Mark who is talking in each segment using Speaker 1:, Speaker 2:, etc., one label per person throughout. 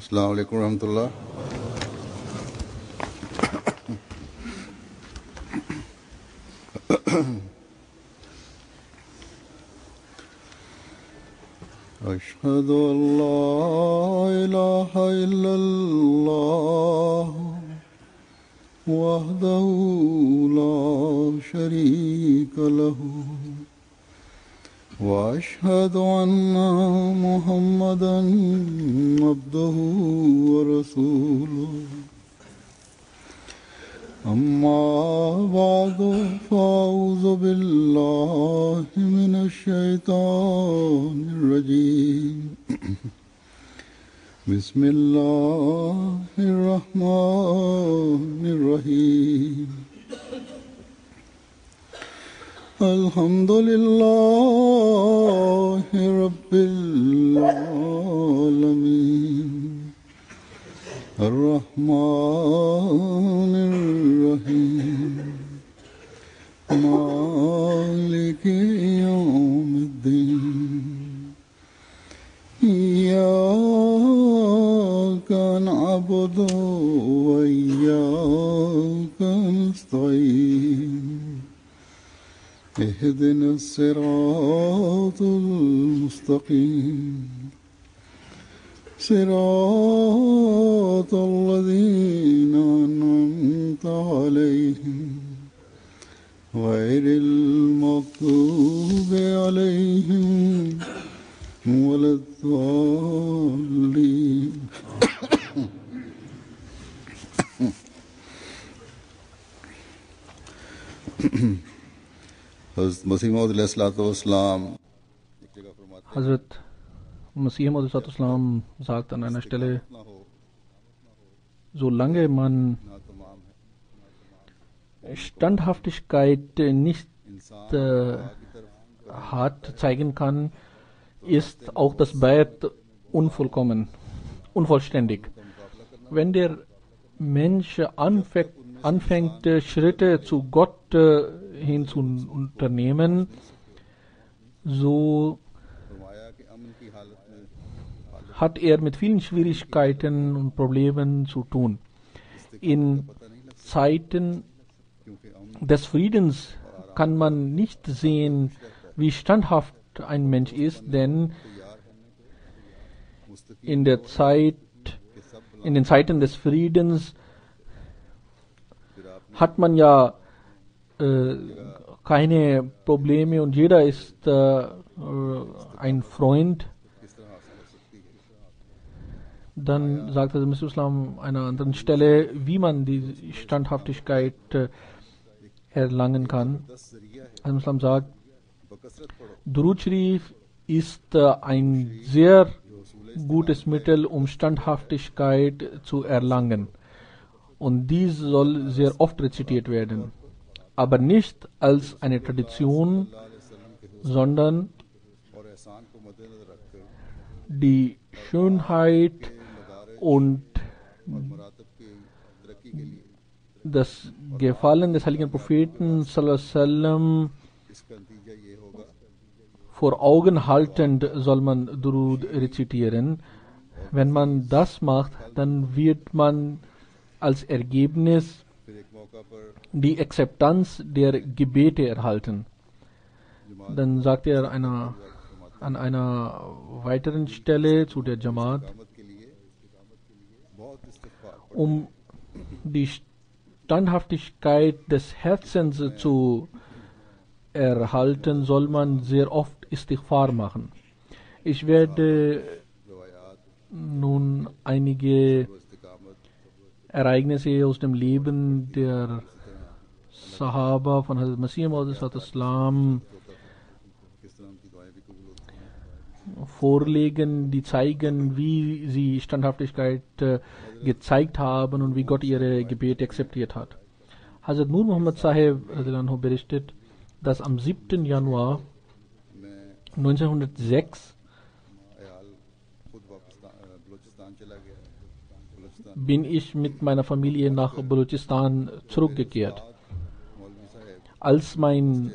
Speaker 1: अस्सलाम वालेकुम रहमतुल्लाह। अशहदु अल्ला इलाहा इल्लल्लाह वहदहु ला शरीका लहु वअशहदु अन्ना मुहम्मदन अब्दुहु व रसूलुहु अम्मा बअदु फ़अऊज़ु बिल्लाहि मिनश शैतानिर रजीम बिस्मिल्लाहिर रहमानिर रहीम अल्हम्दुलिल्लाहि रब्बिल आलमीन अर्रहमानिर रहीम मालिकि यौमिद्दीन इय्याका नअबुदु व इय्याका नस्तईन اهدنا الصراط المستقيم صراط الذين أنعمت عليهم غير المغضوب عليهم ولا الضالين
Speaker 2: Hazrat Masih Maud sagt an einer Stelle, solange man Standhaftigkeit nicht hart zeigen kann, ist auch das Bayat unvollständig. Wenn der Mensch anfängt Schritte zu Gott hin zu unternehmen, so hat er mit vielen Schwierigkeiten und Problemen zu tun. In Zeiten des Friedens kann man nicht sehen, wie standhaft ein Mensch ist, denn in den Zeiten des Friedens hat man ja keine Probleme und jeder ist ein Freund. Dann sagt der Islam an einer anderen Stelle, wie man die Standhaftigkeit erlangen kann. Der Islam sagt, Durud Sharif ist ein sehr gutes Mittel, um Standhaftigkeit zu erlangen. Und dies soll sehr oft rezitiert werden. Aber nicht als eine Tradition, sondern die Schönheit und das Gefallen des heiligen Propheten sallallahu alaihi wasallam vor Augen haltend soll man Durud rezitieren. Wenn man das macht, dann wird man als Ergebnis die Akzeptanz der Gebete erhalten. Dann sagt er an einer weiteren Stelle zu der Jamaat, um die Standhaftigkeit des Herzens zu erhalten, soll man sehr oft Istighfar machen. Ich werde nun einige Ereignisse aus dem Leben der Sahaba von Hazrat Masih Maud vorlegen, die zeigen, wie sie Standhaftigkeit gezeigt haben und wie Gott ihre Gebete akzeptiert hat. Hazrat Nur Muhammad Sahib berichtet, dass am 7. Januar 1906 bin ich mit meiner Familie nach Balochistan zurückgekehrt. Als mein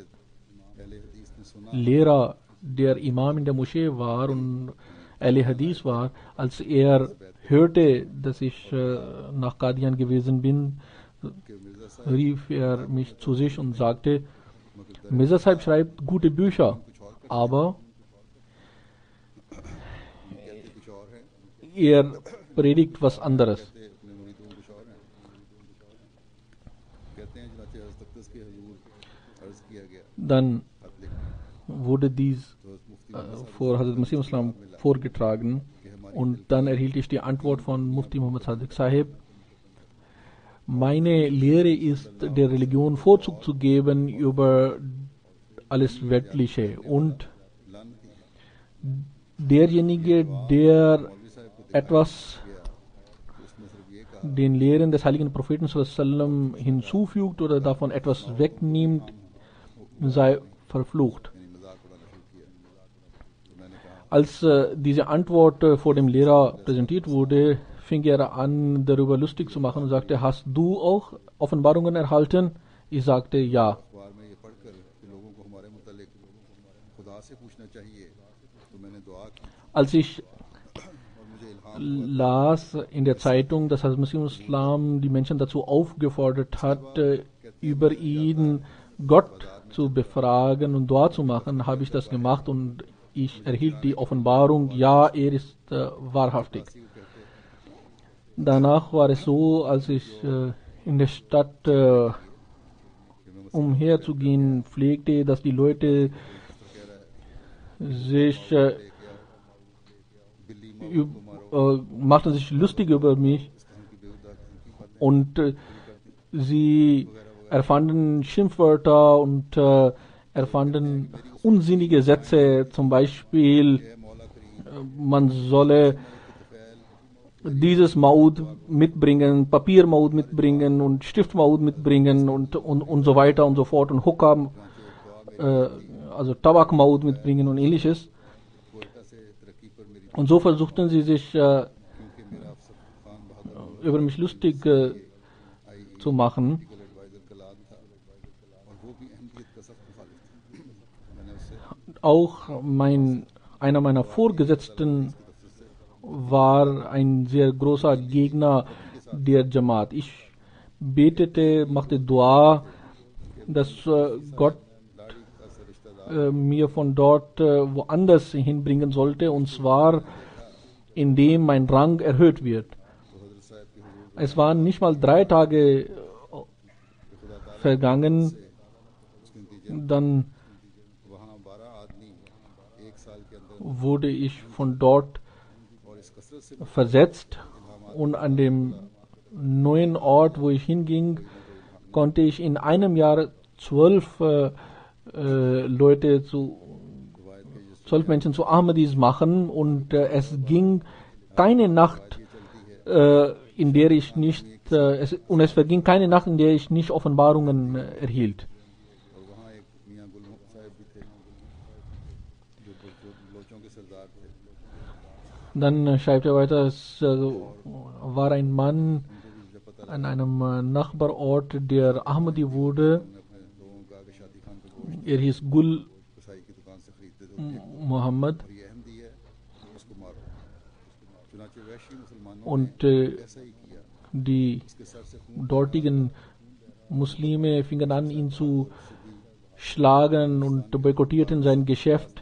Speaker 2: Lehrer, der Imam in der Moschee war, und Ahle Hadith war, als er hörte, dass ich nach Qadian gewesen bin,
Speaker 1: कि मिर्ज़ा साहब
Speaker 2: rief er mich zu sich und sagte,
Speaker 1: मगर दर
Speaker 2: Mirza Sahib schreibt gute Bücher,
Speaker 1: कुछ और करते
Speaker 2: aber
Speaker 1: कहते कुछ और है,
Speaker 2: er predigt was anderes.
Speaker 1: कहते अपने मुरीदों को कुछ और है। कहते हैं चुनाचे हज़रत तख्तस के हुजूर अर्ज़ किया गया
Speaker 2: Dann
Speaker 1: खत लिखना,
Speaker 2: wurde dies
Speaker 1: तो मुफ्ती Mohammad
Speaker 2: vor Hazrat Masih Islam vorgetragen und dann erhielt ich die Antwort von Mufti Muhammad Sadiq Sahib. Meine Lehre ist, der Religion Vorzug zu geben über alles Weltliche und
Speaker 1: लान थी
Speaker 2: derjenige, der
Speaker 1: मौलवी साहब को
Speaker 2: etwas
Speaker 1: दिया तो उसने सिर्फ ये कहा
Speaker 2: den Lehren des heiligen Propheten sallam hinzufügt oder davon etwas wegnimmt, sei verflucht.
Speaker 1: यानी मजाक उड़ाना शुरू किया। तो मैंने कहा
Speaker 2: Als diese Antwort vor dem Lehrer präsentiert wurde, fing er an, darüber lustig zu machen und sagte, hast du auch Offenbarungen erhalten? Ich sagte, ja.
Speaker 1: अखबार में ये पढ़कर कि लोगों को हमारे मुतालिक खुदा से पूछना चाहिए, तो मैंने दुआ की
Speaker 2: Als ich
Speaker 1: और मुझे इल्हाम
Speaker 2: las in der Zeitung, dass Hazrat Masih Islam die Menschen dazu aufgefordert hat, über ihn Gott zu befragen und Dua zu machen, habe ich das gemacht und ich erhielt die Offenbarung, ja, er ist wahrhaftig. Danach war es so, als ich in der Stadt umherzugehen pflegte, dass die Leute sich machten sich lustig über mich und sie erfanden Schimpfwörter und erfanden unsinnige Sätze, zum Beispiel man solle dieses Maud mitbringen, Papiermaud mitbringen und Stiftmaud mitbringen und so weiter und so fort und Hookah, also Tabakmaud mitbringen und ähnliches. Und so versuchten sie sich über mich lustig zu machen. Auch einer meiner Vorgesetzten war ein sehr großer Gegner der Jamaat. Ich betete, machte Dua, dass Gott mir von dort woanders hinbringen sollte, und zwar indem mein Rang erhöht wird. Es waren nicht mal 3 Tage vergangen, dann wurde ich von dort versetzt und an dem neuen Ort, wo ich hinging, konnte ich in einem Jahr 12 Menschen zu Ahmadis machen, und es ging keine Nacht, in der ich nicht es verging keine Nacht, in der ich nicht Offenbarungen erhielt. Dann schreibt er weiter, es war ein Mann an einem Nachbarort, der Ahmadi wurde. Er hieß Gul Muhammad. Und die dortigen Muslime fingen an, ihn zu schlagen und boykottierten sein Geschäft.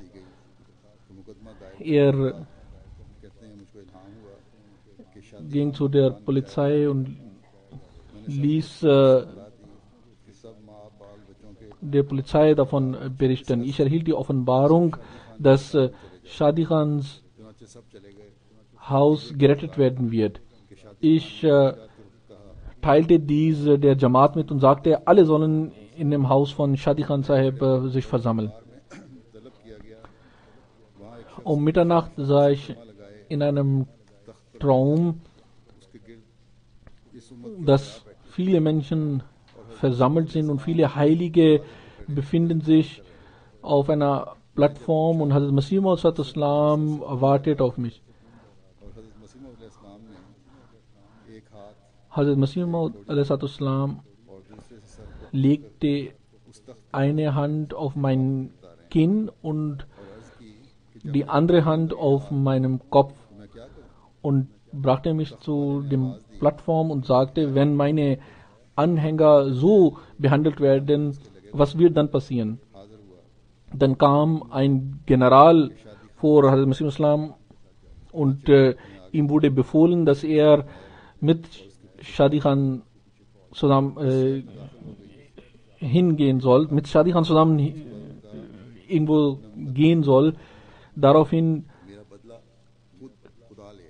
Speaker 2: Er ging zu der Polizei und ließ der Polizei davon berichten. Ich erhielt die Offenbarung, dass Shadi Khans Haus gerettet werden wird. Ich teilte diese der Jamaat mit und sagte, alle sollen in dem Haus von Shadi Khan Sahib sich versammeln. Um Mitternacht sah ich in einem Traum, dass viele Menschen versammelt sind und viele Heilige befinden sich auf einer Plattform und Hazrat Masih Maud Islam wartet auf mich. Hazrat Masih Maud Islam legte eine Hand auf mein Kinn und die andere Hand auf meinem Kopf
Speaker 1: मैं क्या करूं?
Speaker 2: und brachte mich zu dem Plattform und sagte, wenn meine Anhänger so behandelt werden, was wird dann passieren?
Speaker 1: हाजिर हुआ
Speaker 2: Dann kam ein General vor Hazrat Masih Islam und ihm wurde befohlen, dass er mit Shadi Khan zusammen hingehen soll, mit Shadi Khan zusammen irgendwo gehen soll. Daraufhin
Speaker 1: मेरा बदला खुद खुदा ले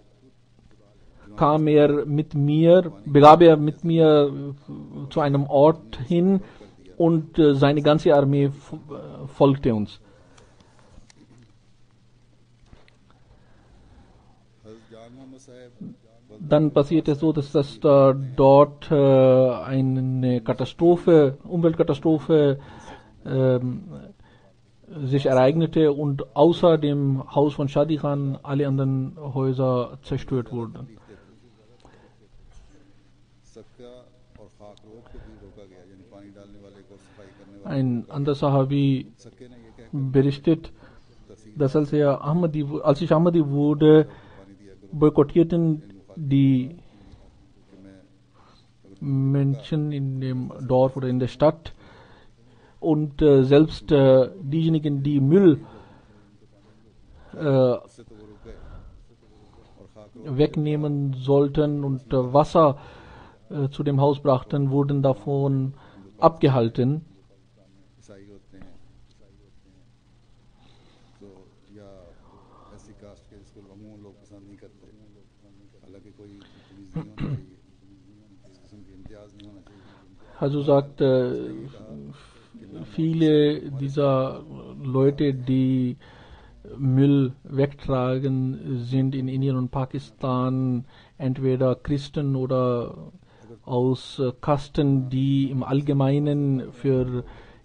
Speaker 2: kam er mit mir, begab er mit mir zu einem Ort hin und seine ganze Armee folgte uns.
Speaker 1: हज़रत जान मोहम्मद साहब
Speaker 2: Dann passierte es so, dass dort eine Katastrophe, Umweltkatastrophe sich ereignete und außer dem Haus von Shadi Khan alle anderen Häuser zerstört wurden.
Speaker 1: सक्का और खाक रोक को भी रोका गया यानी पानी डालने वाले को सफाई करने वाले
Speaker 2: Ein anderer Sahabi
Speaker 1: सक्के ने ये कह
Speaker 2: berichtet, dass als ich Ahmadi wurde, boykottierten die
Speaker 1: कि मैं
Speaker 2: Menschen in dem Dorf oder in der Stadt und selbst diejenigen, die Müll
Speaker 1: उससे तो वो रुक गए और खाक रोक
Speaker 2: wegnehmen sollten und Wasser zu dem Haus brachten, wurden davon abgehalten.
Speaker 1: ईसाई होते हैं तो या ऐसी कास्ट के जिसको अमूमन लोग पसंद नहीं करते हालांकि कोई तमीज़ नहीं होनी चाहिए इस किस्म की इम्तियाज़ नहीं होना चाहिए
Speaker 2: Also sagt, viele dieser Leute, die Müll wegtragen, sind in Indien und Pakistan entweder Christen oder aus Kasten, die im Allgemeinen für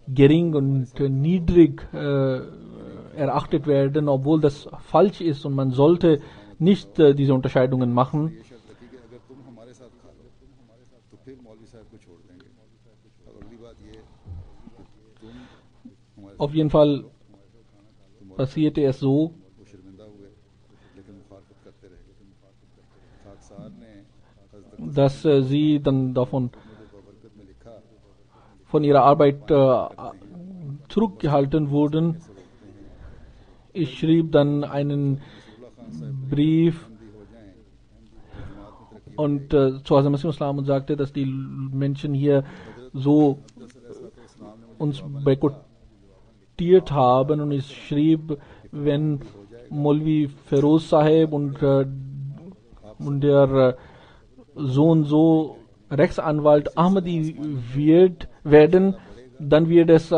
Speaker 2: gering und niedrig erachtet werden, obwohl das falsch ist und man sollte nicht diese Unterscheidungen machen.
Speaker 1: ये शर्त रखी कि अगर तुम हमारे साथ खा लो तो फिर मौलवी साहब को छोड़ देंगे और अगली बात ये कि तुम हमारे
Speaker 2: Auf jeden Fall passierte es so,
Speaker 1: वो शर्मिंदा हुए लेकिन मुखालफत करते रहे खाकसार ने हज़रत
Speaker 2: dass sie dann davon
Speaker 1: बरकत में लिखा
Speaker 2: von ihrer Arbeit zurückgehalten wurden. Ich schrieb dann einen Brief
Speaker 1: हो जाएं जमात में तरक्की
Speaker 2: und zu Hazrat Masih Islam und sagte, dass die Menschen hier so uns boykottiert haben, und ich schrieb, wenn Molvi Feroz Sahib und der so und so Rechtsanwalt Ahmadi werden, dann wird es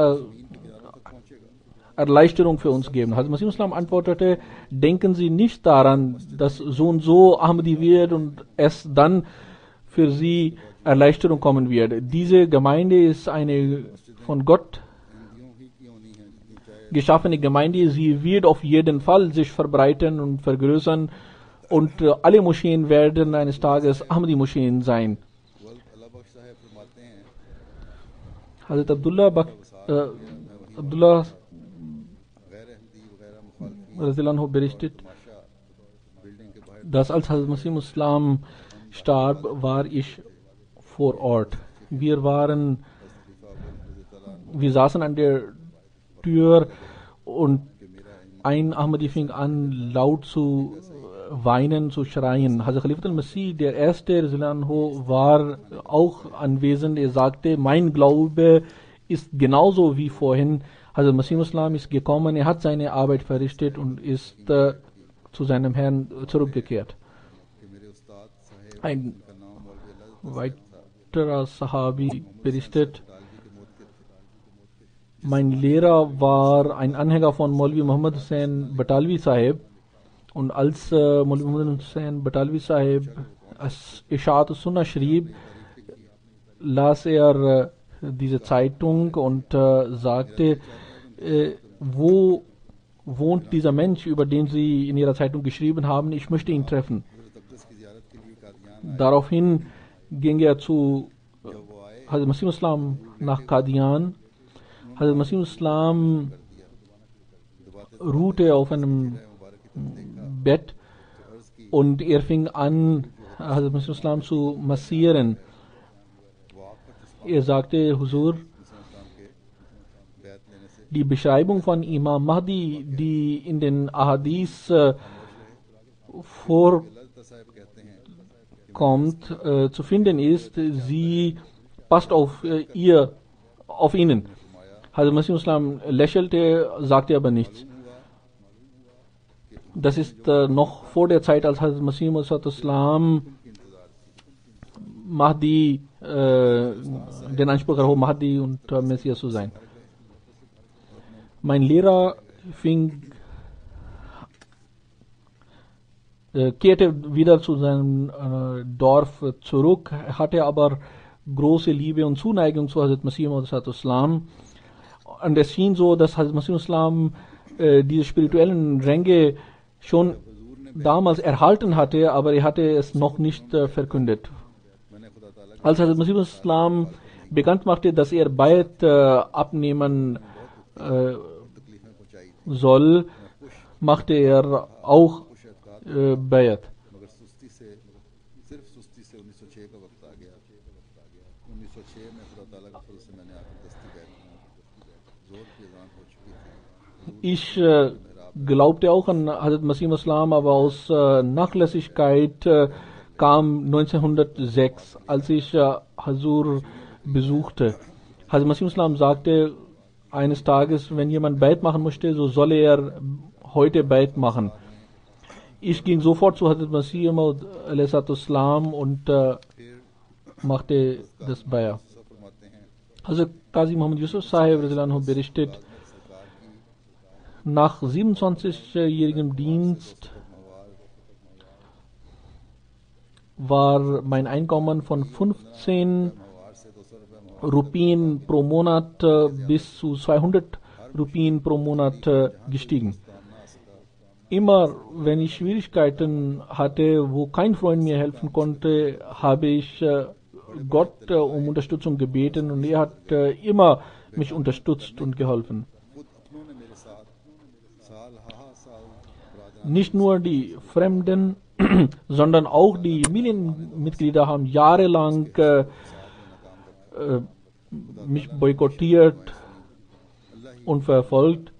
Speaker 2: Erleichterung für uns geben. Hazrat Masih Islam antwortete, denken Sie nicht daran, dass so und so Ahmadi wird und es dann für Sie Erleichterung kommen wird. Diese Gemeinde ist eine von Gott
Speaker 1: हिंदियों ही की होनी है जितनी चाहे
Speaker 2: geschaffene Gemeinde. Sie wird auf jeden Fall sich verbreiten und vergrößern und alle Moscheen werden eines Tages Ahmadi-Moscheen sein.
Speaker 1: वल्द अल्लाह बख्श साहब फरमाते हैं
Speaker 2: Hazrat Abdullah
Speaker 1: गैर अहमदी वगैरह मुखालफी
Speaker 2: Radhiyallahu anhu berichtet,
Speaker 1: तमाशा बिल्डिंग के बाहर
Speaker 2: dass als Hazrat Masih Islam starb, war ich vor Ort. Wir saßen an der Tür und ein Ahmadi fing an laut zu weinen, zu schreien. Hazrat Khalifat al-Masih, der erste Radhiyallahu anhu, war auch anwesend. Er sagte, mein Glaube ist genauso wie vorhin. Hazrat Masih Islam ist gekommen, er hat seine Arbeit verrichtet und ist zu seinem Herrn zurückgekehrt.
Speaker 1: कि मेरे उस्ताद साहब
Speaker 2: Ein
Speaker 1: का नाम मौलवी अल्लाह
Speaker 2: weiterer Sahabi berichtet,
Speaker 1: तालवी के मौत के थे
Speaker 2: mein Lehrer war ein Anhänger von Maulvi Muhammad Hussain Batalvi Sahib, und als Maulvi Muhammad Hussain Batalvi Sahib Ishaat Sunnah schrieb, las er diese Zeitung und sagte, wo wohnt dieser Mensch, über den Sie in Ihrer Zeitung geschrieben haben, ich möchte ihn treffen.
Speaker 1: हज़रत अब्दुस की ज़ियारत के लिए Kadian
Speaker 2: Daraufhin ging er zu
Speaker 1: जब वो आए
Speaker 2: Hazrat Masih Islam nach Qadian. Hazrat Masih Islam ruhte auf einem Bett und er fing an, Hazrat Masih Islam zu massieren. Er sagte, Huzur, die Beschreibung von Imam Mahdi, die in den Ahadith vorkommt, zu finden ist, sie passt auf ihnen. Hazrat Masih Islam lächelte, sagte aber nichts. Das ist noch vor der Zeit, als Hazrat Masih Islam Mahdi, den Anspruch erhob, Mahdi und Messias zu sein. Mein Lehrer kehrte wieder zu seinem Dorf zurück, hatte aber große Liebe und Zuneigung zu Hazrat Masih Islam. Und es schien so, dass Hazrat Masih Islam diese spirituellen Ränge schon damals erhalten hatte, aber er hatte es noch nicht verkündet. Als Hazrat Masih Islam bekannt machte, dass er Bayat abnehmen soll, machte er auch Bayat. Ich glaubte auch an Hazrat Masih Islam, aber aus Nachlässigkeit kam 1906, als ich Hazur besuchte. Hazrat Masih Islam sagte eines Tages, wenn jemand Bayat machen möchte, so solle er heute Bayat machen. Ich ging sofort zu Hazrat Masih Islam und machte das Bayat. Hazrat Qazi Muhammad Yusuf Sahib berichtet, nach 27-jährigem Dienst war mein Einkommen von 15 Rupien pro Monat bis zu 200 Rupien pro Monat gestiegen. Immer wenn ich Schwierigkeiten hatte, wo kein Freund mir helfen konnte, habe ich Gott um Unterstützung gebeten und er hat immer mich unterstützt und geholfen. Nicht nur die Fremden, sondern auch die Familienmitglieder haben jahrelang mich boykottiert und verfolgt.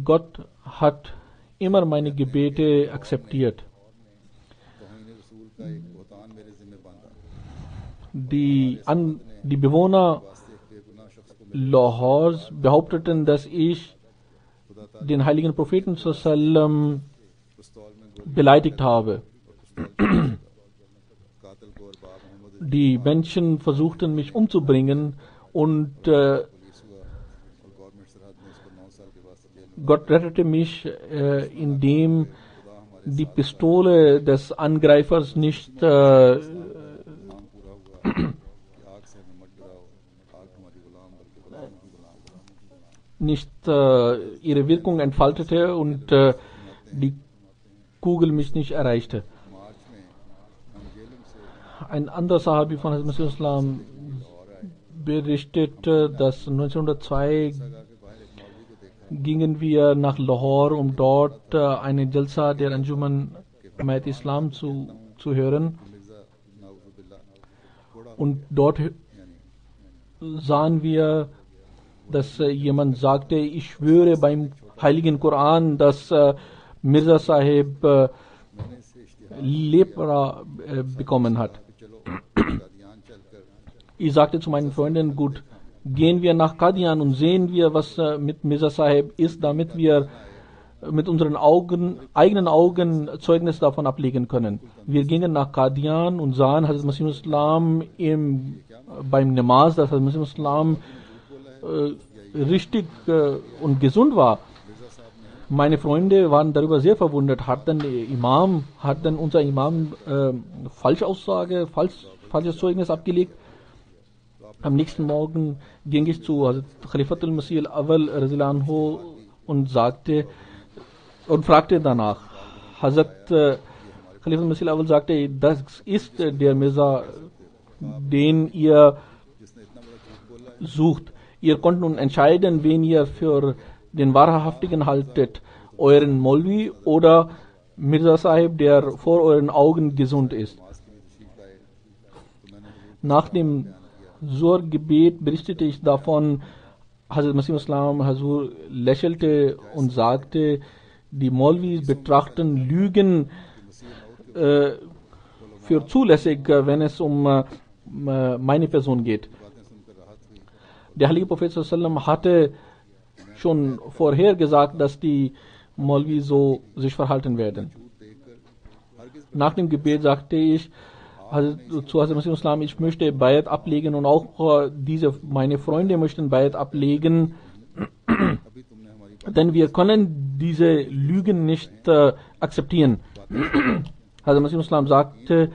Speaker 2: Gott hat immer meine Gebete akzeptiert. Die Bewohner Lahores behaupteten, dass ich den heiligen Propheten sallam beleidigt habe. Die Menschen versuchten mich umzubringen und Gott rettete mich, indem die Pistole des Angreifers nicht ihre Wirkung entfaltete und die Kugel mich nicht erreichte. Ein anderer Sahabi von Hazrat Masih Islam berichtet, dass 1902 gingen wir nach Lahore, um dort eine Jalsa der Anjuman Jamaat Islam zu hören. Und dort sahen wir, dass jemand sagte, ich schwöre beim heiligen Koran, dass Mirza Sahib Lepra bekommen hat. Ich sagte zu meinen Freunden, gut, gehen wir nach Qadian und sehen wir, was mit Mirza Sahib ist, damit wir mit unseren eigenen Augen Zeugnis davon ablegen können. Wir gingen nach Qadian und sahen Hazrat Masih Islam beim Namaz, dass Hazrat Masih Islam richtig und gesund war. Meine Freunde waren darüber sehr verwundert. Hat dann unser Imam falsches Zeugnis abgelegt? Am nächsten Morgen ging ich zu Khalifatul Masih al-Awwal Anhu und fragte danach. Hazrat Khalifatul Masih al-Awwal sagte, das ist der Mirza, den ihr sucht. Ihr könnt nun entscheiden, wen ihr für den Wahrhaftigen haltet, euren Molvi oder Mirza Sahib, der vor euren Augen gesund ist. Nach dem Zuhr-Gebet berichtete ich davon, Hazrat Masih Islam Hazur lächelte und sagte, die Molvis betrachten Lügen für zulässig, wenn es um meine Person geht. Der heilige Prophet sallam hatte schon vorher gesagt, dass die Molvis so sich verhalten werden. Nach dem Gebet sagte ich zu Hazrat Masih Islam, ich möchte Bayat ablegen und auch meine Freunde möchten Bayat ablegen, denn wir können diese Lügen nicht akzeptieren. Hazrat Masih Islam sagte,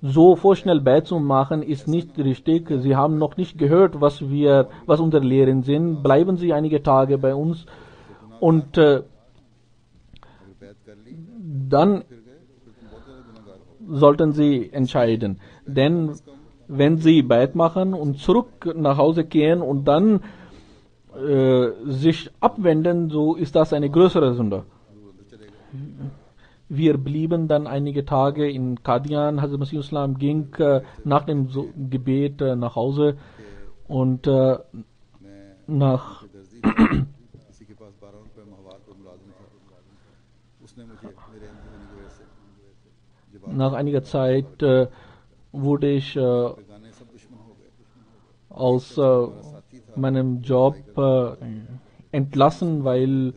Speaker 2: so vorschnell Bayat zu machen ist nicht richtig. Sie haben noch nicht gehört, was unsere Lehren sind. Bleiben Sie einige Tage bei uns und dann sollten Sie entscheiden. Denn wenn Sie Bayat machen und zurück nach Hause kehren und dann sich abwenden, so ist das eine größere Sünde. Wir blieben dann einige Tage in Qadian. Hazrat Masih Islam ging nach dem Gebet nach Hause und nach einiger Zeit wurde ich aus meinem Job entlassen, weil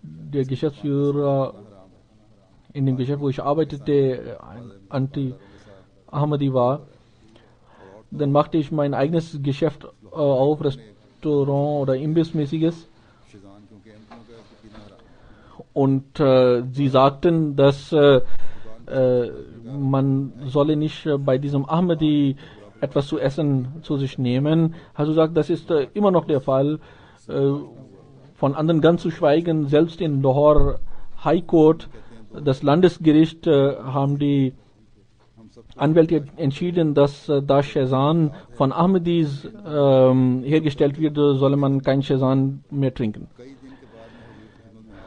Speaker 2: der Geschäftsführer in dem Geschäft, wo ich arbeitete, ein Anti-Ahmadi war. Dann machte ich mein eigenes Geschäft auf, Restaurant oder Imbissmäßiges. Und sie sagten, dass man solle nicht bei diesem Ahmadi etwas zu essen zu sich nehmen. Also sagt, das ist immer noch der Fall. Von anderen ganz zu schweigen, selbst in Lahore High Court, das Landesgericht, haben die Anwälte entschieden, dass da Shazan von Ahmadis hergestellt wird, solle man kein Shazan mehr trinken.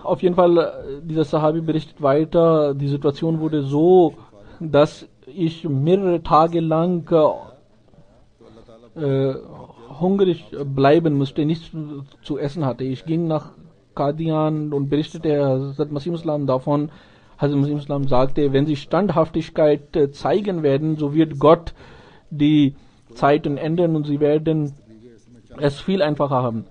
Speaker 2: Auf jeden Fall, dieser Sahabi berichtet weiter, die Situation wurde so, dass ich mehrere Tage lang hungrig bleiben musste, nichts zu essen hatte. Ich ging nach Qadian und berichtete Hazrat Masih Islam davon. Hazrat Masih Islam sagte, wenn sie Standhaftigkeit zeigen werden, so wird Gott die Zeiten ändern und sie werden es viel einfacher haben.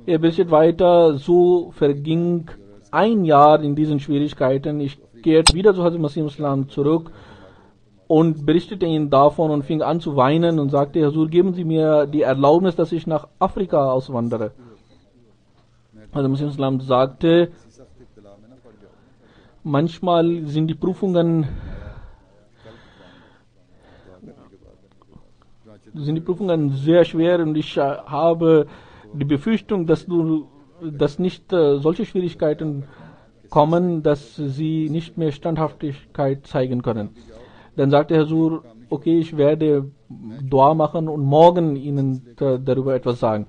Speaker 2: Er berichtet weiter, so verging ein Jahr in diesen Schwierigkeiten. Ich kehrte wieder zu Hazrat Masih Islam zurück und berichtete ihm davon und fing an zu weinen und sagte, Hazur, geben Sie mir die Erlaubnis, dass ich nach Afrika auswandere. Hazrat Masih Islam sagte, manchmal sind die Prüfungen sehr schwer und ich habe die Befürchtung, dass nicht solche Schwierigkeiten kommen, dass sie nicht mehr Standhaftigkeit zeigen können. Dann sagte Hazur, okay, ich werde Dua machen und morgen Ihnen darüber etwas sagen.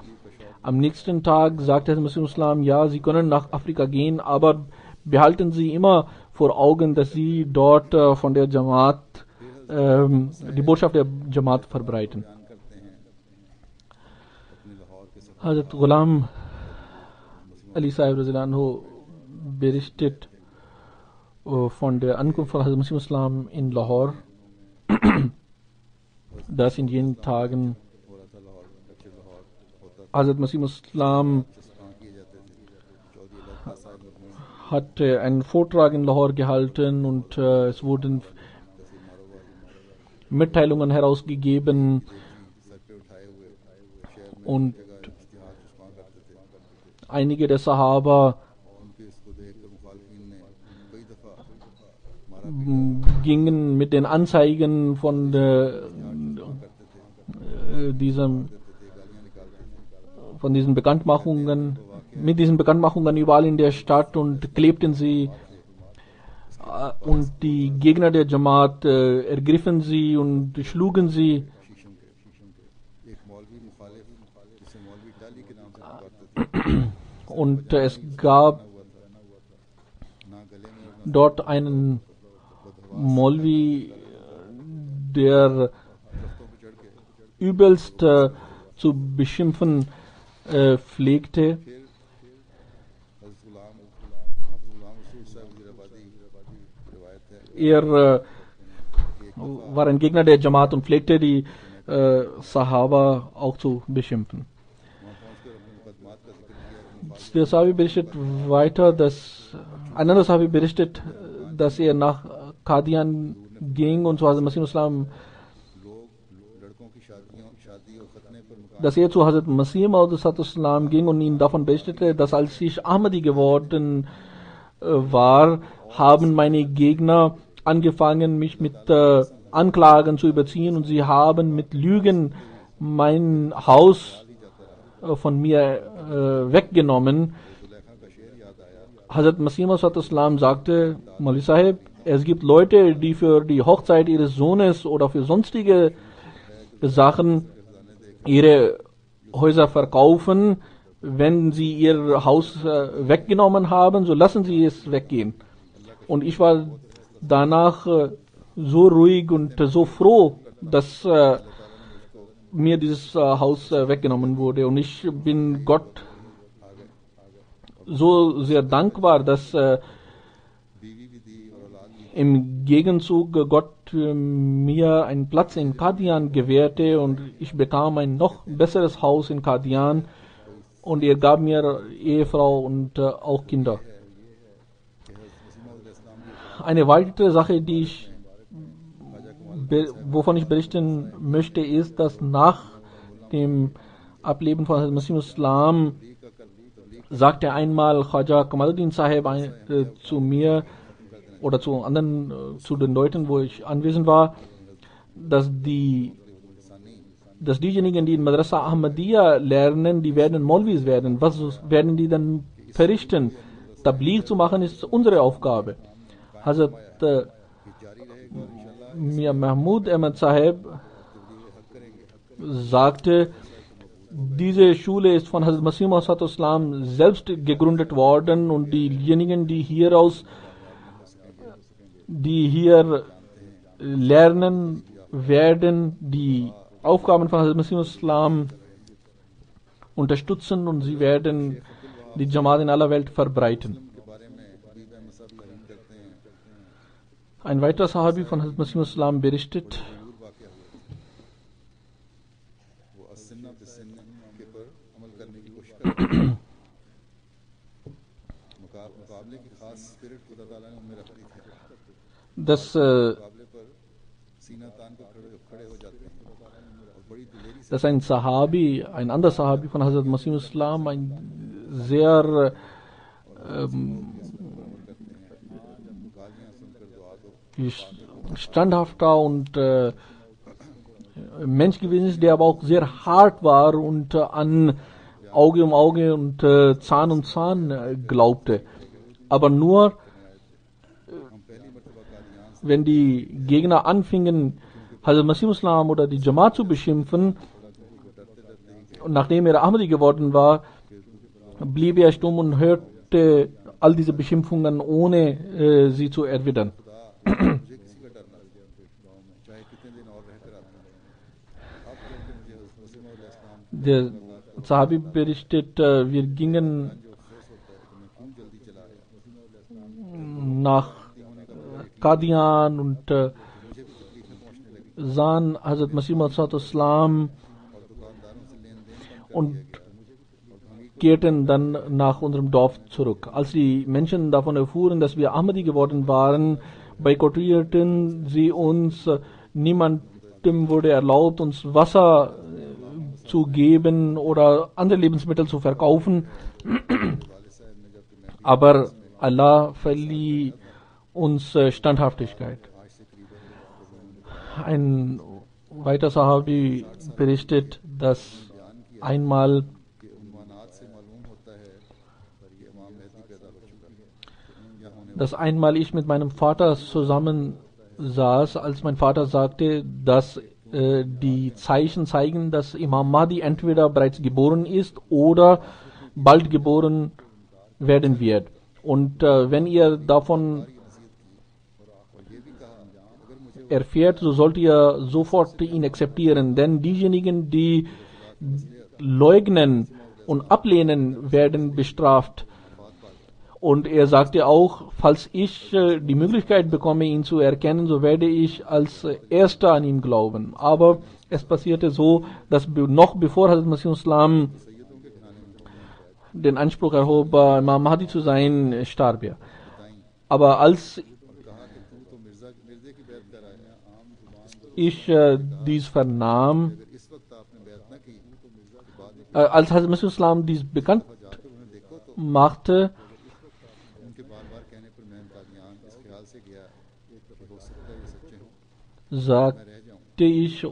Speaker 2: Am nächsten Tag sagte Hazrat Masih Islam, ja, Sie können nach Afrika gehen, aber behalten Sie immer vor Augen, dass Sie dort von der Jamaat, die Botschaft der Jamaat verbreiten. Hazrat Ghulam Ali Sahib Razilanhu berichtet von der Ankunft von Hazrat Masih Islam in Lahore, dass in jenen Tagen Hazrat Masih Islam hatte einen Vortrag in Lahore gehalten und es wurden Mitteilungen herausgegeben und einige der Sahaba gingen mit den Anzeigen von diesen Bekanntmachungen, mit diesen Bekanntmachungen überall in der Stadt und klebten sie und die Gegner der Jamaat ergriffen sie und schlugen sie. Und es gab dort einen Molvi, der übelst zu beschimpfen pflegte. Er war ein Gegner der Jamaat und pflegte die Sahaba auch zu beschimpfen. Der Sahabi berichtet weiter, dass ein anderer Sahabi berichtet, dass er nach Qadian ging und zu Hazrat Masih Islam, dass er zu Hazrat Masih Islam ging und ihm davon berichtete, dass als ich Ahmadi geworden war, haben meine Gegner angefangen, mich mit Anklagen zu überziehen und sie haben mit Lügen mein Haus von mir weggenommen. Hazrat Masih Islam sagte, Maulvi Sahib, es gibt Leute, die für die Hochzeit ihres Sohnes oder für sonstige Sachen ihre Häuser verkaufen. Wenn sie ihr Haus weggenommen haben, so lassen sie es weggehen. Und ich war danach so ruhig und so froh, dass mir dieses Haus weggenommen wurde. Und ich bin Gott so sehr dankbar, dass im Gegenzug Gott mir einen Platz in Qadian gewährte und ich bekam ein noch besseres Haus in Qadian und er gab mir Ehefrau und auch Kinder. Eine weitere Sache, wovon ich berichten möchte, ist, dass nach dem Ableben von Hazrat Masih Islam sagte einmal Khaja Kamaluddin Sahib zu mir oder zu anderen, zu den Leuten, wo ich anwesend war, dass diejenigen, die in Madrasa Ahmadiyya lernen, die werden Molvis werden. Was werden die dann verrichten? Tabligh zu machen ist unsere Aufgabe. Hazrat Mir Mahmud Ahmad Sahib sagte, diese Schule ist von Hazrat Masih Islam selbst gegründet worden und diejenigen, die hier lernen, werden die Aufgaben von Hazrat Masih Islam unterstützen und sie werden die Jamaat in aller Welt verbreiten. Ein weiterer Sahabi von Hazrat Masih Islam berichtet, dass ein anderer Sahabi von Hazrat Masih Islam, ein sehr standhafter und Mensch gewesen ist, der aber auch sehr hart war und an Auge um Auge und Zahn um Zahn glaubte. Aber nur wenn die Gegner anfingen, Hazrat Masih Islam oder die Jamaat zu beschimpfen, und nachdem er Ahmadi geworden war, blieb er stumm und hörte all diese Beschimpfungen, ohne sie zu erwidern. Der Sahabi berichtet, wir gingen nach Qadian und sahen Hazrat Masih Islam und kehrten dann nach unserem Dorf zurück. Als die Menschen davon erfuhren, dass wir Ahmadi geworden waren, boykottierten sie uns. Niemandem wurde erlaubt, uns Wasser zu geben oder andere Lebensmittel zu verkaufen. Aber Allah verlieh uns Standhaftigkeit. Ein weiterer Sahabi berichtet, dass einmal ich mit meinem Vater zusammen saß, als mein Vater sagte, dass die Zeichen zeigen, dass Imam Mahdi entweder bereits geboren ist oder bald geboren werden wird. Und wenn ihr davon erfährt, so sollt ihr sofort ihn akzeptieren, denn diejenigen, die leugnen und ablehnen, werden bestraft. Und er sagte auch, falls ich die Möglichkeit bekomme, ihn zu erkennen, so werde ich als Erster an ihn glauben. Aber es passierte so, dass noch bevor Hazrat Masih Islam den Anspruch erhob, Imam Mahdi zu sein, starb er. Aber als ich dies vernahm, als Hazrat Masih Islam dies bekannt machte, sagte ich,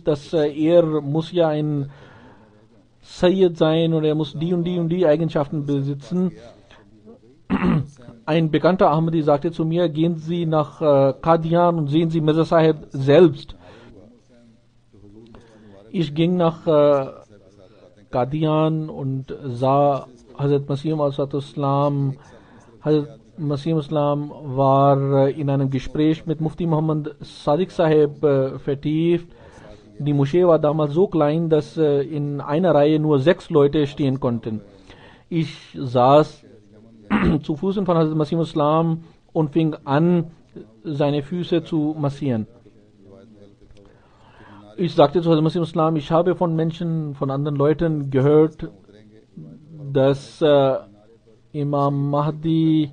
Speaker 2: dass er muss ja ein Sayyid sein und er muss die und die Eigenschaften besitzen. Ein bekannter Ahmadi sagte zu mir, gehen Sie nach Qadian und sehen Sie Mirza Sahib selbst. Ich ging nach Qadian und sah Hazrat Masih Islam. Hazrat Masih Islam war in einem Gespräch mit Mufti Muhammad Sadiq Sahib vertieft. Die Moschee war damals so klein, dass in einer Reihe nur 6 Leute stehen konnten. Ich saß zu Füßen von Hazrat Masih Islam und fing an, seine Füße zu massieren. Ich sagte zu Hazrat Masih Islam, ich habe von Menschen, von anderen Leuten gehört, dass Imam Mahdi,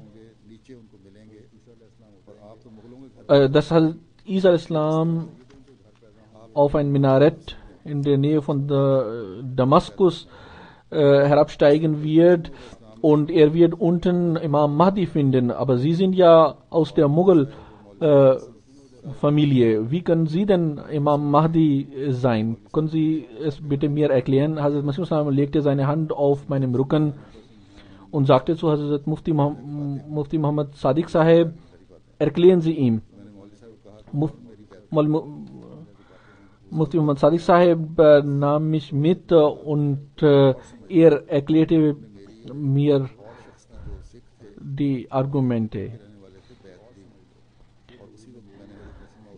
Speaker 2: dass Hazrat Isa Islam auf ein Minarett in der Nähe von Damaskus herabsteigen wird und er wird unten Imam Mahdi finden. Aber Sie sind ja aus der Mughal-Familie. Wie können Sie denn Imam Mahdi sein? Können Sie es bitte mir erklären? Hazrat Masih Islam legte seine Hand auf meinem Rücken und sagte zu Hazrat Mufti Muhammad Sadiq Sahib, erklären Sie ihm. Mufti Muhammad Sadiq Sahib nahm mich mit und er erklärte mir die Argumente.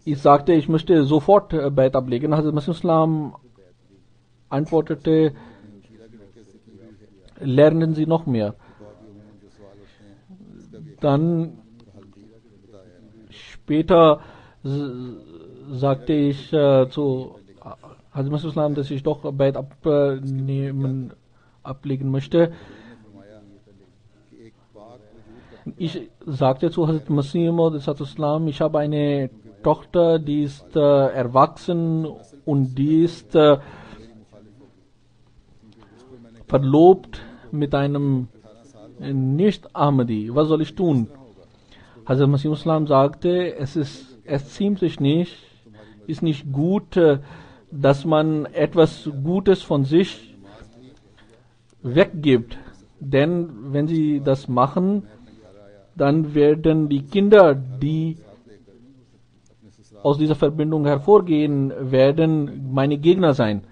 Speaker 2: Ich sagte, ich möchte sofort Bait ablegen. Hazrat Masih Islam antwortete, lernen Sie noch mehr. Dann später sagte ich zu Hazrat Masih Islam, dass ich doch Bait ablegen möchte. Ich sagte zu Hazrat Masih Islam, ich habe eine Tochter, die ist erwachsen und die ist verlobt mit einem Nicht-Ahmadi. Was soll ich tun? Hazrat Masih Islam sagte, es ziemt sich nicht, ist nicht gut, dass man etwas Gutes von sich weggibt. Denn wenn sie das machen, dann werden die Kinder, die aus dieser Verbindung hervorgehen, werden meine Gegner sein.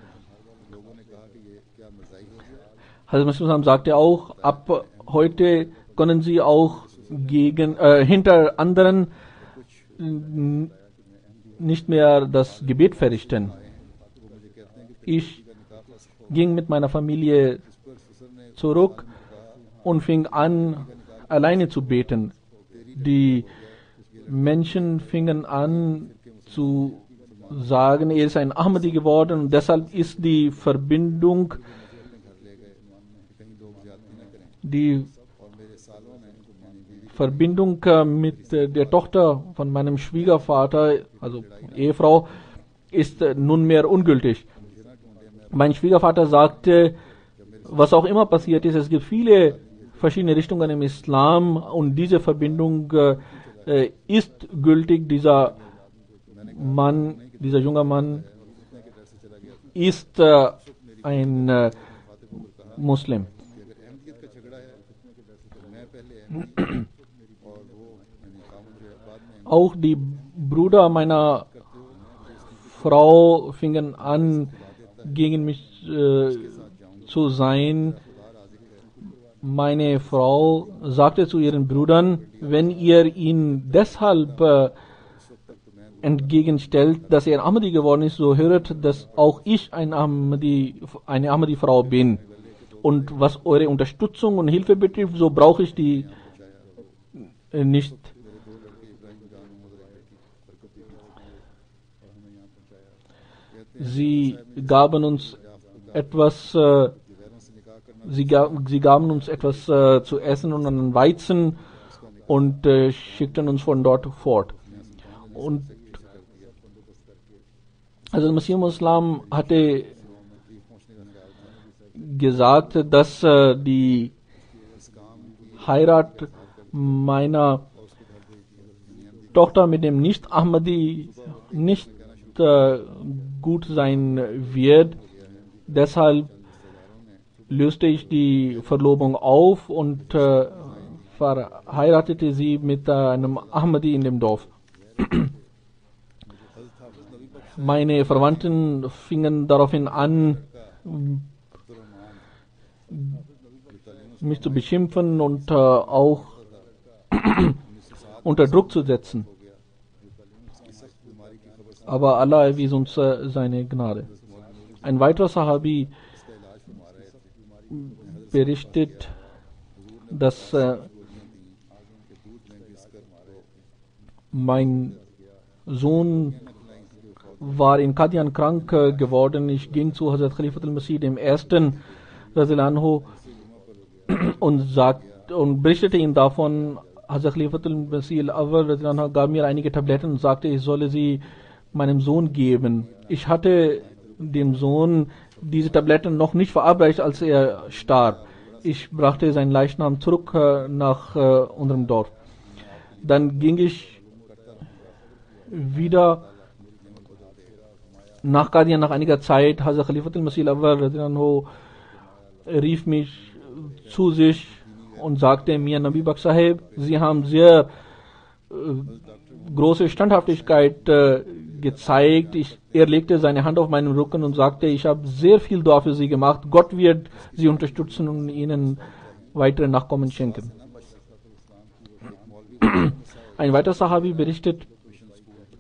Speaker 2: Hazrat Masih Islam sagte auch, ab heute können sie auch hinter anderen nicht mehr das Gebet verrichten. Ich ging mit meiner Familie zurück und fing an, alleine zu beten. Die Menschen fingen an zu sagen, er ist ein Ahmadi geworden und deshalb ist die Verbindung, mit der Tochter von meinem Schwiegervater, also Ehefrau, ist nunmehr ungültig. Mein Schwiegervater sagte, was auch immer passiert ist, es gibt viele verschiedene Richtungen im Islam und diese Verbindung ist gültig. Dieser junger Mann ist ein Muslim. Auch die Brüder meiner Frau fingen an, gegen mich zu sein. Meine Frau sagte zu ihren Brüdern, wenn ihr ihn deshalb entgegenstellt, dass er Ahmadi geworden ist, so höret, dass auch ich eine Ahmadi-Frau bin. Und was eure Unterstützung und Hilfe betrifft, so brauche ich die nicht. Sie gaben uns etwas, sie gaben uns etwas zu essen und einen Weizen und schickten uns von dort fort. Und also Masih Muslim hatte gesagt, dass die Heirat meiner Tochter mit dem Nicht-Ahmadi nicht gut sein wird. Deshalb löste ich die Verlobung auf und verheiratete sie mit einem Ahmadi in dem Dorf. Meine Verwandten fingen daraufhin an, mich zu beschimpfen und auch unter Druck zu setzen. Aber Allah erwies uns seine Gnade. Ein weiterer Sahabi berichtet, dass mein Sohn war in Qadian krank geworden. Ich ging zu Hazrat Khalifat al-Masih dem Ersten Anhu und berichtete ihm davon. Hazrat Khalifat al-Masih al-Awwal gab mir einige Tabletten und sagte, ich solle sie meinem Sohn geben. Ich hatte dem Sohn diese Tabletten noch nicht verabreicht, als er starb. Ich brachte seinen Leichnam zurück nach unserem Dorf. Dann ging ich wieder nach Qadian. Nach einiger Zeit, Hazrat Khalifat al-Masih al-Awwal rief mich zu sich und sagte mir, Nabi Bak Sahib, Sie haben sehr große Standhaftigkeit gezeigt. Er legte seine Hand auf meinen Rücken und sagte, ich habe sehr viel Dua für Sie gemacht. Gott wird Sie unterstützen und Ihnen weitere Nachkommen schenken. Ein weiterer Sahabi berichtet,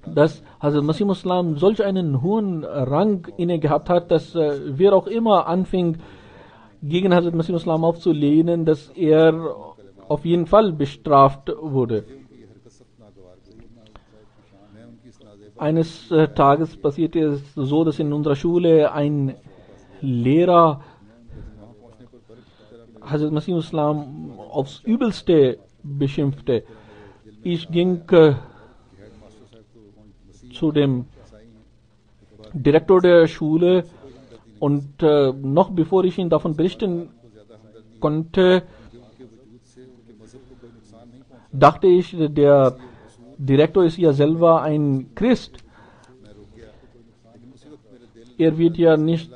Speaker 2: dass Hazrat Masih Muslim solch einen hohen Rang inne gehabt hat, dass wer auch immer anfing, gegen Hazrat Masih Muslim aufzulehnen, dass er auf jeden Fall bestraft wurde. Eines Tages passierte es so, dass in unserer Schule ein Lehrer Hazrat Masih Muslim aufs Übelste beschimpfte. Ich ging zu dem Direktor der Schule und noch bevor ich ihn davon berichten konnte, dachte ich, der Direktor ist ja selber ein Christ. Er wird ja nicht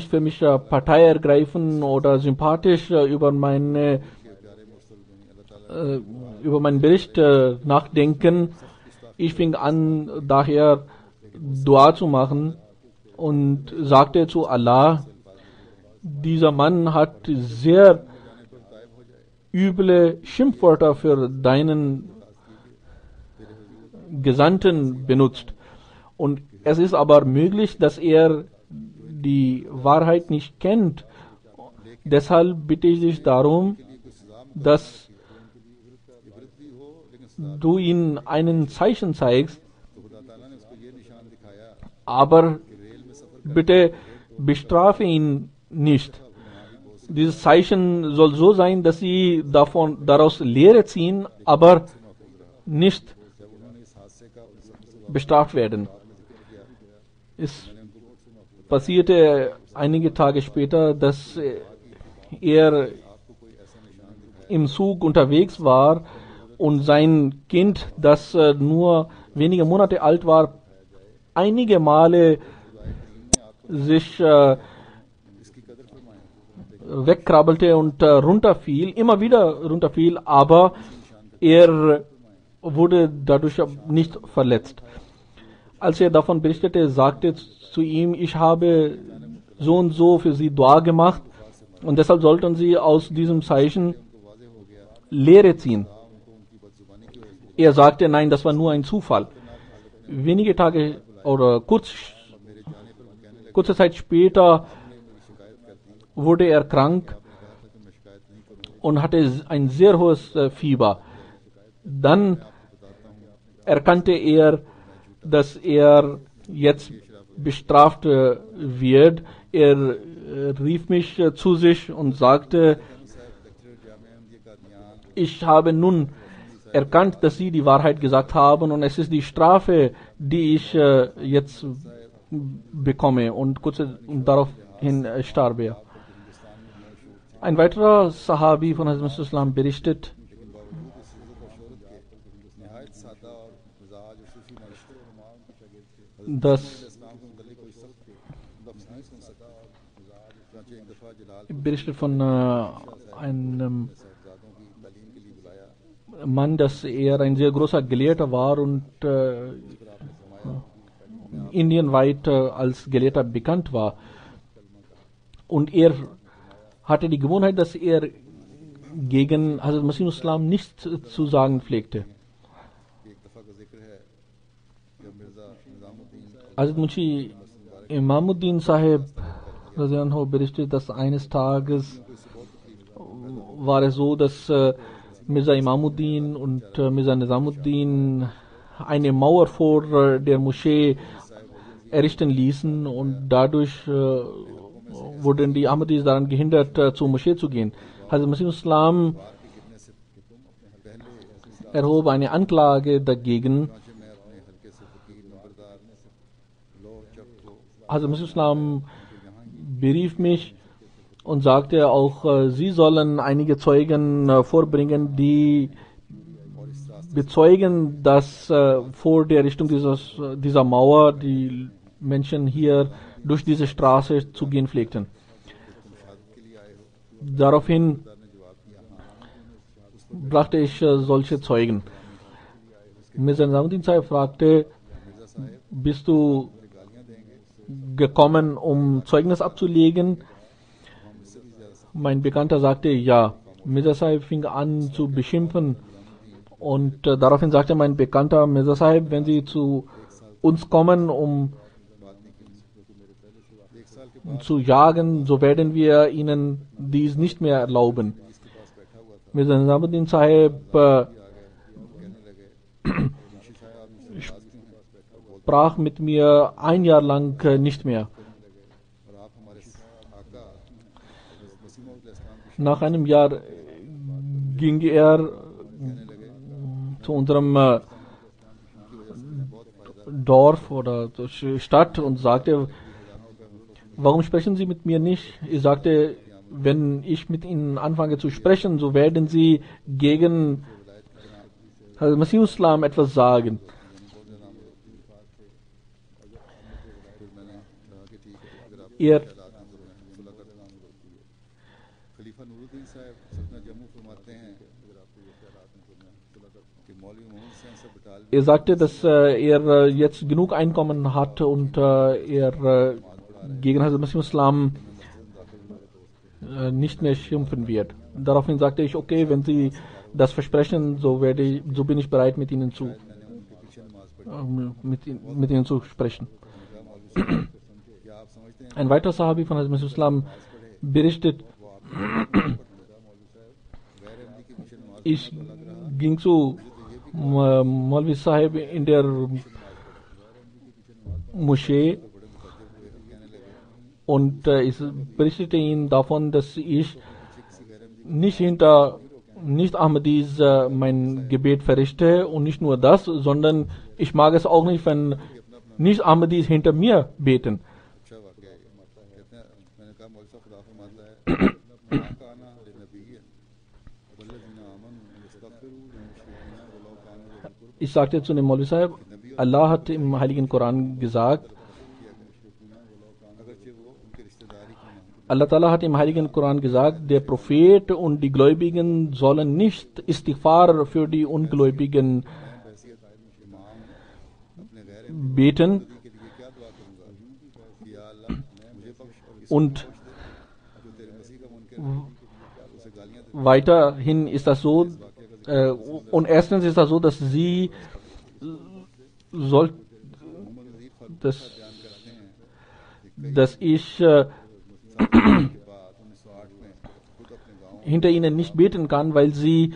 Speaker 2: für mich Partei ergreifen oder sympathisch über meinen Bericht nachdenken. Ich fing an, daher Dua zu machen und sagte zu Allah, dieser Mann hat sehr üble Schimpfwörter für deinen Gesandten benutzt. Und es ist aber möglich, dass er die Wahrheit nicht kennt. Deshalb bitte ich dich darum, dass du ihm einen Zeichen zeigst, aber bitte bestrafe ihn nicht. Dieses Zeichen soll so sein, dass sie daraus Lehre ziehen, aber nicht bestraft werden. Es passierte einige Tage später, dass er im Zug unterwegs war und sein Kind, das nur wenige Monate alt war, einige Male sich wegkrabbelte und runterfiel, immer wieder runterfiel, aber er wurde dadurch nicht verletzt. als er davon berichtete, sagte zu ihm, ich habe so und so für sie Dua gemacht und deshalb sollten sie aus diesem Zeichen Lehre ziehen. Er sagte, nein, das war nur ein Zufall. Wenige Tage oder kurze Zeit später wurde er krank und hatte ein sehr hohes Fieber. Dann erkannte er, dass er jetzt bestraft wird. Er rief mich zu sich und sagte, ich habe nun erkannt, dass Sie die Wahrheit gesagt haben und es ist die Strafe, die ich jetzt bekomme, und kurz daraufhin starb er. Ein weiterer Sahabi von Hazrat Islam berichtet, dass berichtet von einem Mann, dass er ein sehr großer Gelehrter war und indienweit als Gelehrter bekannt war. Und er hatte die Gewohnheit, dass er gegen Hazrat Masih Islam nichts zu sagen pflegte. Hazrat Munshi Imamuddin Sahib berichtet, dass eines Tages war es so, dass Mirza Imamuddin und Mirza Nizamuddin eine Mauer vor der Moschee errichten ließen und dadurch wurden die Ahmadis daran gehindert, zur Moschee zu gehen. Hazrat Masih Islam erhob eine Anklage dagegen. Hazrat Masih Islam berief mich und sagte auch, sie sollen einige Zeugen vorbringen, die bezeugen, dass vor der Richtung dieser Mauer die Menschen hier durch diese Straße zu gehen pflegten. Daraufhin brachte ich solche Zeugen. Mirza Nizamuddin Sahib fragte, bist du gekommen, um Zeugnis abzulegen? Mein Bekannter sagte, ja. Mirza Sahib fing an zu beschimpfen und daraufhin sagte mein Bekannter, Mirza Sahib, wenn Sie zu uns kommen, um zu jagen, so werden wir Ihnen dies nicht mehr erlauben. Mirza Nizamuddin Sahib sprach mit mir ein Jahr lang nicht mehr. Nach einem Jahr ging er zu unserem Dorf oder Stadt und sagte, warum sprechen Sie mit mir nicht? Ich sagte, wenn ich mit Ihnen anfange zu sprechen, so werden Sie gegen Masih Islam etwas sagen. Er sagte, dass er jetzt genug Einkommen hat und er gegen Hazrat Masih Islam nicht mehr schimpfen wird. Daraufhin sagte ich, okay, wenn Sie das versprechen, so bin ich bereit, mit Ihnen zu sprechen. Ein weiterer Sahabi von Hazrat Masih Islam berichtet, ich ging zu Maulvi Sahib in der Moschee und ich berichtete ihm davon, dass ich nicht hinter Nicht-Ahmadis mein Gebet verrichte, und nicht nur das, sondern ich mag es auch nicht, wenn Nicht-Ahmadis hinter mir beten. Ich sagte zu dem Maulvi Sahib, Allah hat im Heiligen Koran gesagt, Allah Ta'ala hat im Heiligen Koran gesagt, der Prophet und die Gläubigen sollen nicht Istighfar für die Ungläubigen beten.
Speaker 1: के लिए क्या दुआ करूंगा कि या अल्लाह मुझे बख्श और किसी
Speaker 2: Und
Speaker 1: जो तेरे मसीह का मुनकर है उसे गालियां दे
Speaker 2: weiterhin ist das so, und erstens ist das so, dass sie soll,
Speaker 1: Mohammad नजीर फारूक
Speaker 2: dass,
Speaker 1: बयान करते हैं
Speaker 2: dass ich
Speaker 1: के बाद 1908 में खुद अपने गांव
Speaker 2: hinter ihnen nicht beten kann, weil sie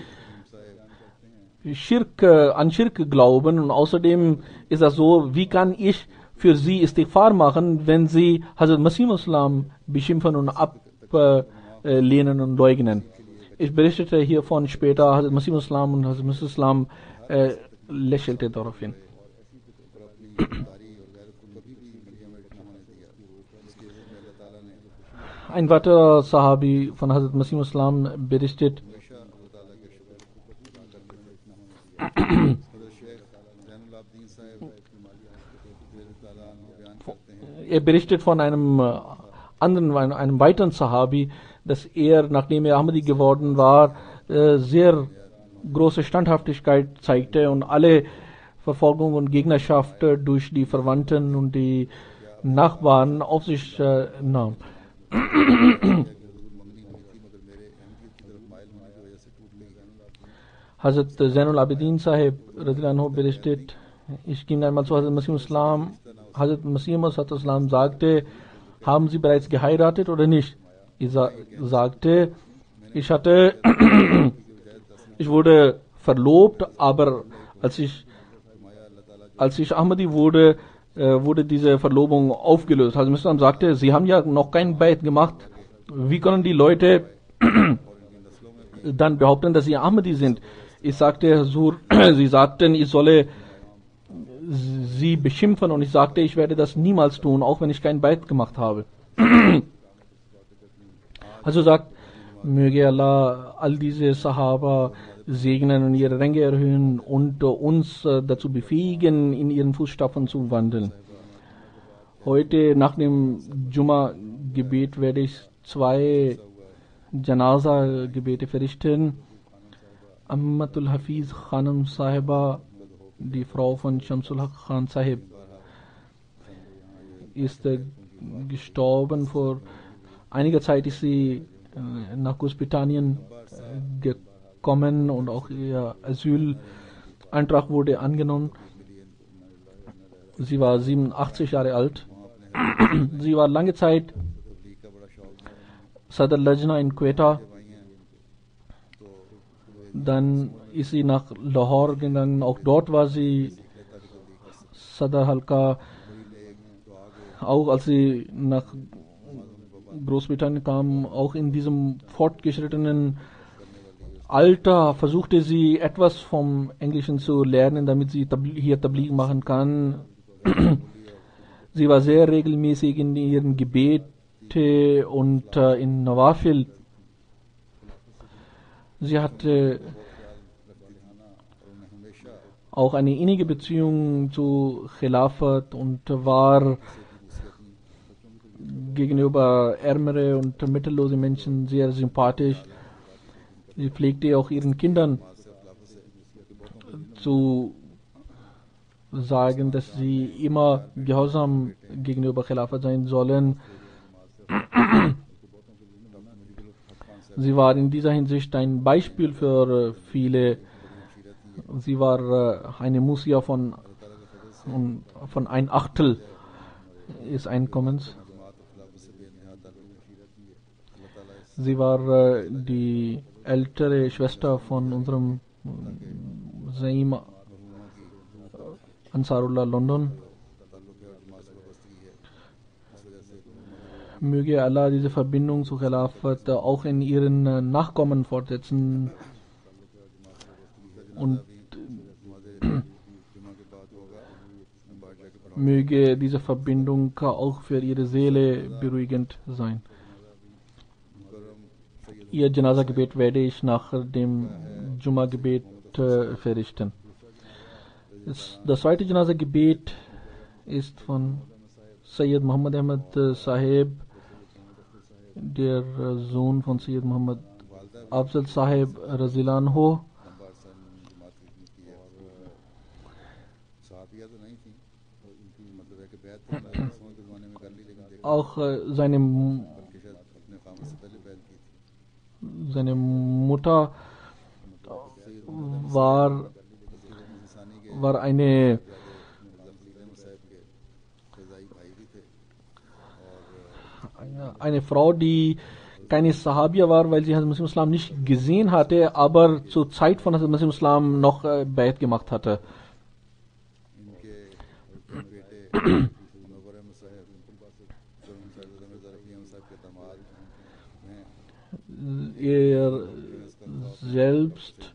Speaker 2: an Schirk glauben. Und außerdem ist das so, wie kann ich für sie Istighfar machen, wenn sie Hazrat Masih Islam beschimpfen und ablehnen und leugnen. Ich berichtete hiervon später, Hazrat Masih Islam und Hazrat Masih Islam lächelte daraufhin.
Speaker 1: और अपनी ईमानदारी और गैरत को कभी भी मीडिया में न होने दिया इसकी इज्जत में अल्लाह ताला ने
Speaker 2: Ein weiterer Sahabi von Hazrat Masih Islam berichtet,
Speaker 1: हमेशा अल्लाह ताला के शुक्र अदा करने में न होने दिया हज़रत शेख ज़ैनुल आबदीन साहब रज़ी ताला अन्हु बयान करते हैं
Speaker 2: berichtet von einem weiteren Sahabi, dass nachdem Ahmadi geworden war, sehr große Standhaftigkeit zeigte und alle Verfolgung und Gegnerschaft durch die Verwandten und die Nachbarn auf sich nahm. Hazrat Zainul Abidin Sahib Radhiyallahu anhu berichtet, ich ging einmal zu Hazrat Masih Islam. Hazrat Masih Islam sagte, haben Sie bereits geheiratet oder nicht? Ich sagte, ich wurde verlobt, aber als ich Ahmadi wurde, wurde diese Verlobung aufgelöst. Hazrat Masih Islam sagte, Sie haben ja noch keinen Bait gemacht. Wie können die Leute dann behaupten, dass sie Ahmadi sind? Ich sagte, Hazur, sie sagten, ich solle sie beschimpfen, und ich sagte, ich werde das niemals tun, auch wenn ich keinen Bait gemacht habe. Also sagt, möge Allah all diese Sahaba segnen und ihre Ränge erhöhen und uns dazu befähigen, in ihren Fußstapfen zu wandeln. Heute nach dem Jumma-Gebet werde ich 2 Janaza-Gebete verrichten. Ammatul Hafiz Khanam Sahiba, die Frau von Shamsul Haq Khan Sahib, ist gestorben. Vor einiger Zeit ist sie nach Großbritannien gekommen und auch ihr Asylantrag wurde angenommen. Sie war 87 Jahre alt. Sie war lange Zeit Sadr Lajna in Quetta. Dann ist sie nach Lahore gegangen. Auch dort war sie Sadr Halka. Auch als sie nach Großbritannien kam, auch in diesem fortgeschrittenen Alter, versuchte sie etwas vom Englischen zu lernen, damit sie hier Tabligh machen kann. Sie war sehr regelmäßig in ihren Gebete und in Nawafil. Sie hatte auch eine innige Beziehung zu Khilafat und war gegenüber ärmere und mittellose Menschen sehr sympathisch. Sie pflegte auch ihren Kindern zu sagen, dass sie immer gehorsam gegenüber Khilafat sein sollen. Sie war in dieser Hinsicht ein Beispiel für viele. Sie war eine Musia von 1/8 des Einkommens. Sie war die ältere Schwester von unserem Zaim Ansarullah London. Möge Allah diese Verbindung zu Khilafat auch in ihren Nachkommen fortsetzen und möge diese Verbindung auch für ihre Seele beruhigend sein. Ihr Janaza-Gebet werde ich nach dem Jumma-Gebet verrichten. Das zweite Janaza-Gebet ist von Sayyid Muhammad Ahmad Sahib, der Sohn von Sayyid Muhammad Afzal Sahib Radhiyallahu anhu. auch
Speaker 1: बल्कि शायद अपने कामत से पहले बैत की थी।
Speaker 2: seine Mutter war eine Frau, die keine Sahabiya war, weil sie Hazrat Masih Islam nicht gesehen hatte, aber zur Zeit von Hazrat Masih Islam noch Bayat gemacht hatte. Er selbst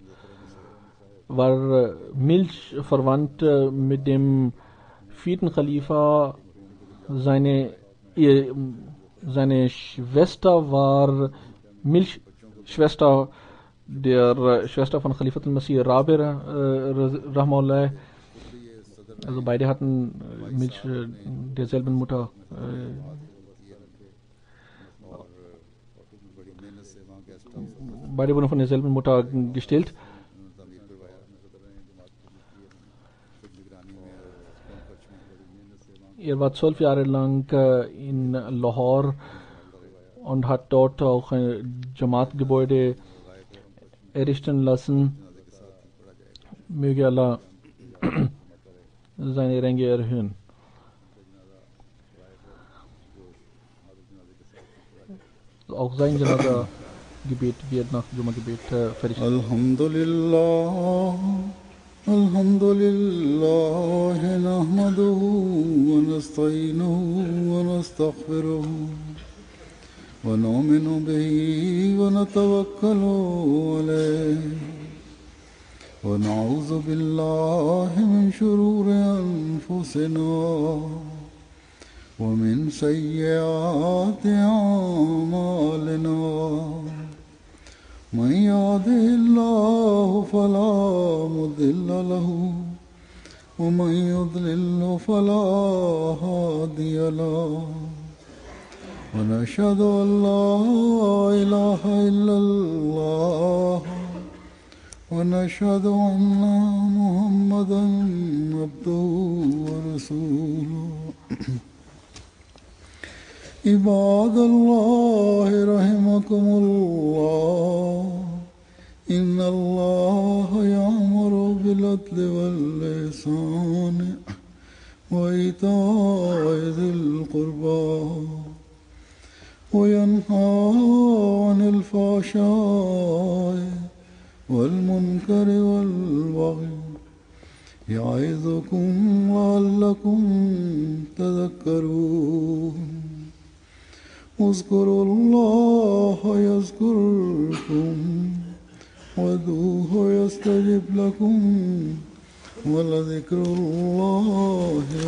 Speaker 2: war milchverwandt mit dem 4. Khalifa. Seine Schwester war Milchschwester der Schwester von Khalifat al-Masih Rabi Rahmahullah. Also beide hatten Milch derselben Mutter. Beide wurden von derselben Mutter gestillt. Er war 12 Jahre lang in Lahore und hat dort auch ein Jamaat-Gebäude errichten lassen. Möge Allah seine Ränge erhöhen. Auch sein Janaza-Gebet wird nach Juma-Gebet verrichtet.
Speaker 1: Alhamdulillah. الحمد لله نحمده ونستعينه ونستغفره ونؤمن به ونتوكل عليه ونعوذ بالله من شرور أنفسنا ومن سيئات أعمالنا من يهده الله فلا مضل له ومن يضلل فلا هادي له ونشهد أن لا إله إلا الله ونشهد أن محمدا عبده ورسوله عباد الله رحمكم الله إن الله يأمر بالعدل والإحسان وإيتاء ذي القربى وينهى عن الفحشاء والمنكر والبغي يعظكم لعلكم تذكرون اذكروا الله يذكركم وادعوه يستجب لكم ولذكر الله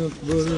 Speaker 1: أكبر